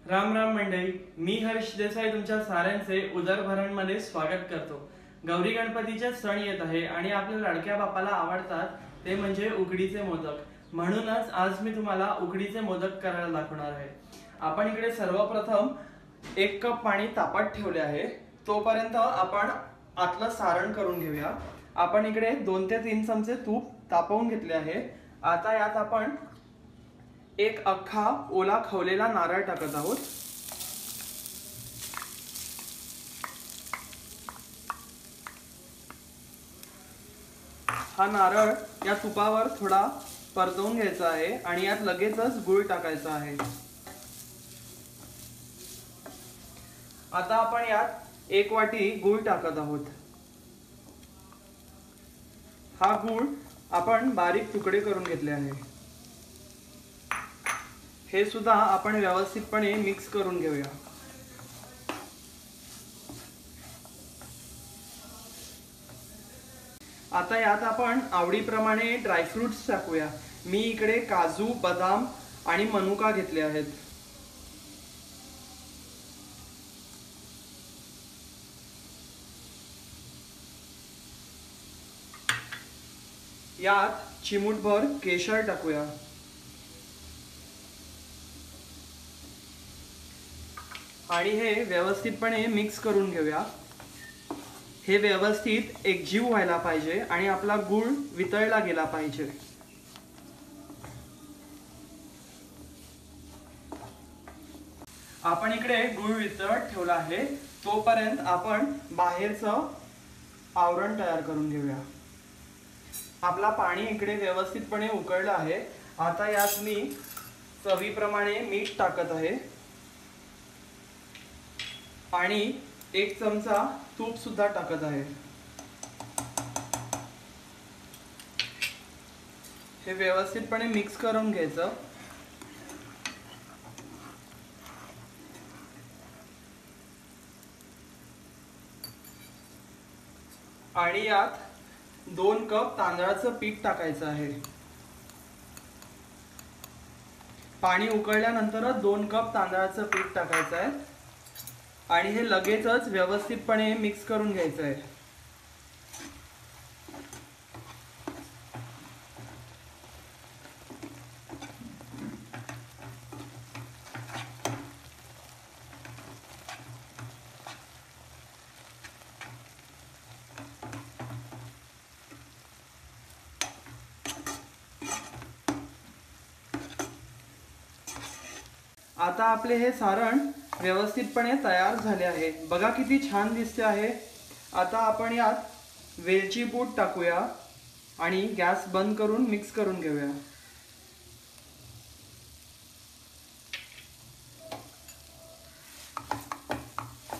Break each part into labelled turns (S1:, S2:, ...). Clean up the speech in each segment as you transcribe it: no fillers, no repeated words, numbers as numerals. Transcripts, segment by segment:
S1: राम राम मंडळी, मी हर्ष देसाई तुमच्या साऱ्यांचे उदरभरणमध्ये स्वागत करतो। गौरी गणपतीचे सण येत आहे आणि आपल्या लाडक्या बापाला आवडतात ते म्हणजे उकडीचे मोदक। म्हणूनच आज मी तुम्हाला उकडीचे मोदक करायला दाखवणार आहे। आपण इकडे सर्वप्रथम 1 कप पाणी तापत ठेवले आहे। तोपर्यंत आपण आतलं सारण करून घेऊया। आपण इकडे 2 ते 3 चमचे तूप तापवून घेतले आहे। आता यात आपण एक अख्खा ओला खवलेला नारळ टाकत आहोत। हा नारळ या तुपावर थोडा परतवून घ्यायचा आहे आणि यात लगेचच गूळ टाकायचा आहे। आता आपण यात 1 वाटी गूळ टाकत आहोत। हा गूळ आपण बारीक तुकडे करून घेतले आहे। हे सुद्धा आपण व्यवस्थितपणे मिक्स करून घेऊया। आता यात आपण आवडीप्रमाणे ड्रायफ्रुट्स टाकूया। मी इकडे काजू, बदाम आणि मनुका घेतले आहेत। यात चिमूटभर केशर टाकूया आणि हे व्यवस्थितपणे मिक्स करून घेऊया। हे व्यवस्थित एकजीव व्हायला पाहिजे आणि आपला गूळ वितळला गेला पाहिजे। आपण इकडे गूळ वितळत ठेवला आहे। तोपर्यंत आपण बाहेरचं आवरण तयार करून घेऊया। आपला पाणी इकडे व्यवस्थितपणे उकळलं आहे। आता यात मी चवीप्रमाणे मीठ टाकत आहे आणि 1 चमचा तूप सुद्धा टाकत आहे। हे व्यवस्थितपणे मिक्स करून घ्यायचं। आणि यात 2 कप तांदळाचं पीठ टाकायचं आहे। पाणी उकळल्यानंतर 2 कप तांदळाचं पीठ टाकायचं आहे आणि हे लगेचच व्यवस्थितपणे मिक्स करून घ्यायचं आहे। आता आपले हे सारण व्यवस्थितपणे तयार झाले आहे। बघा किती छान दिसते आहे। आता आपण यात वेलची पूड टाकूया आणि गॅस बंद करून मिक्स करून घेऊया।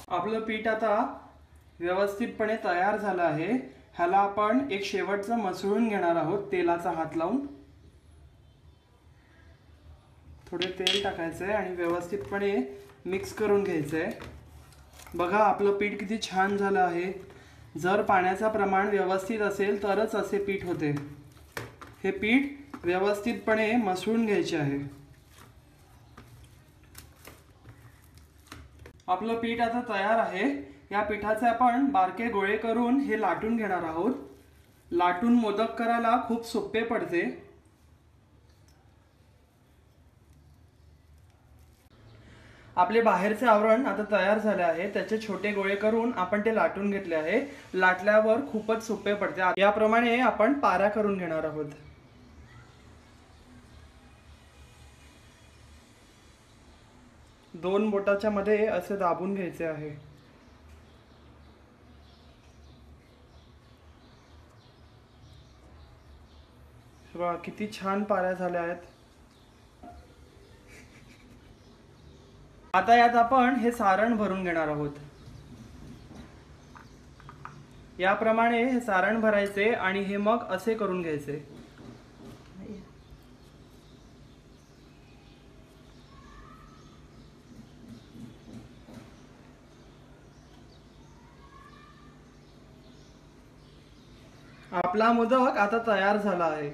S1: आपलं पीठ आता व्यवस्थितपणे तयार झालं आहे। ह्याला आपण एक शेवटचं मसळून घेणार आहोत तेलाचा हात लावून। थोडे तेल टाकायचे आणि व्यवस्थितपणे मिक्स करून घ्यायचे। बघा आपलं पीठ किती छान झालं आहे। जर पाण्याचं प्रमाण व्यवस्थित असेल तरच असे पीठ होते। हे पीठ व्यवस्थितपणे मसळून घ्यायचे आहे। आपलं पीठ आता तयार आहे। या पिठाचे आपण बारके गोळे करून हे लाटून घेणार आहोत। लाटून मोदक करायला खूप सोपे पडते। आपले बाहेरचे आवरण आता तयार झाले आहे। त्याचे छोटे गोळे करून आपण ते लाटून घेतले आहे। लाटल्यावर खूपच सोपे पडते। याप्रमाणे आपण पाऱ्या करून घेणार आहोत। दोन बोटाच्या मध्ये असे दाबून घ्यायचे आहे। बघा किती छान पाऱ्या झाल्या आहेत। आता यात आपण हे सारण भरून घेणार आहोत। याप्रमाणे हे सारण भरायचे आणि हे मग असे करून घ्यायचे। आपला मोदक आता तयार झाला आहे।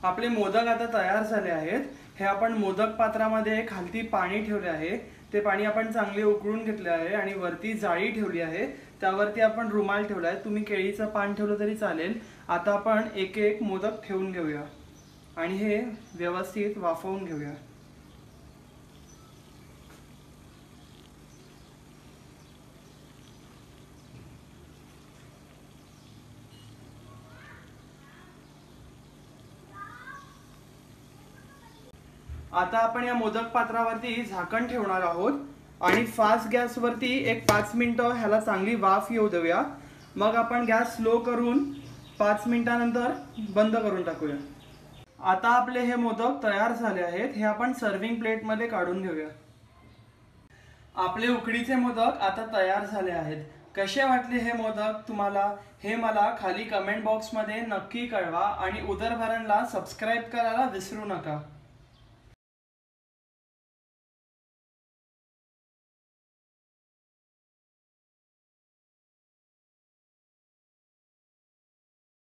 S1: आपले मोदक आता तयार झाले आहेत। हे आपण मोदक पात्रामध्ये खालती पाणी ठेवले आहे, ते पाणी आपण चांगले उकळून घेतले आहे आणि वरती जाळी ठेवली आहे, त्यावरती आपण रुमाल ठेवला आहे. तुम्ही केळीचं पान ठेवलं तरी चालेल. आता आपण एक एक मोदक ठेवून घेऊया आणि हे व्यवस्थित वाफवून घेऊया. आता आपण या मोदक पात्रावरती झाकण ठेवणार आहोत आणि फास्ट गॅसवरती एक 5 मिनिटं ह्याला चांगली वाफ येऊ देऊया. मग आपण गॅस स्लो करून 5 मिनिटानंतर बंद करून टाकूया. आता आपले हे मोदक तयार झाले आहेत. हे आपण सर्विंग प्लेटमध्ये काढून घेऊया. आपले उकडीचे मोदक आता तयार झाले आहेत. कसे वाटले हे मोदक तुम्हाला हे मला खाली कमेंट बॉक्समध्ये नक्की कळवा आणि उदरभरणला सबस्क्राईब करायला विसरू नका.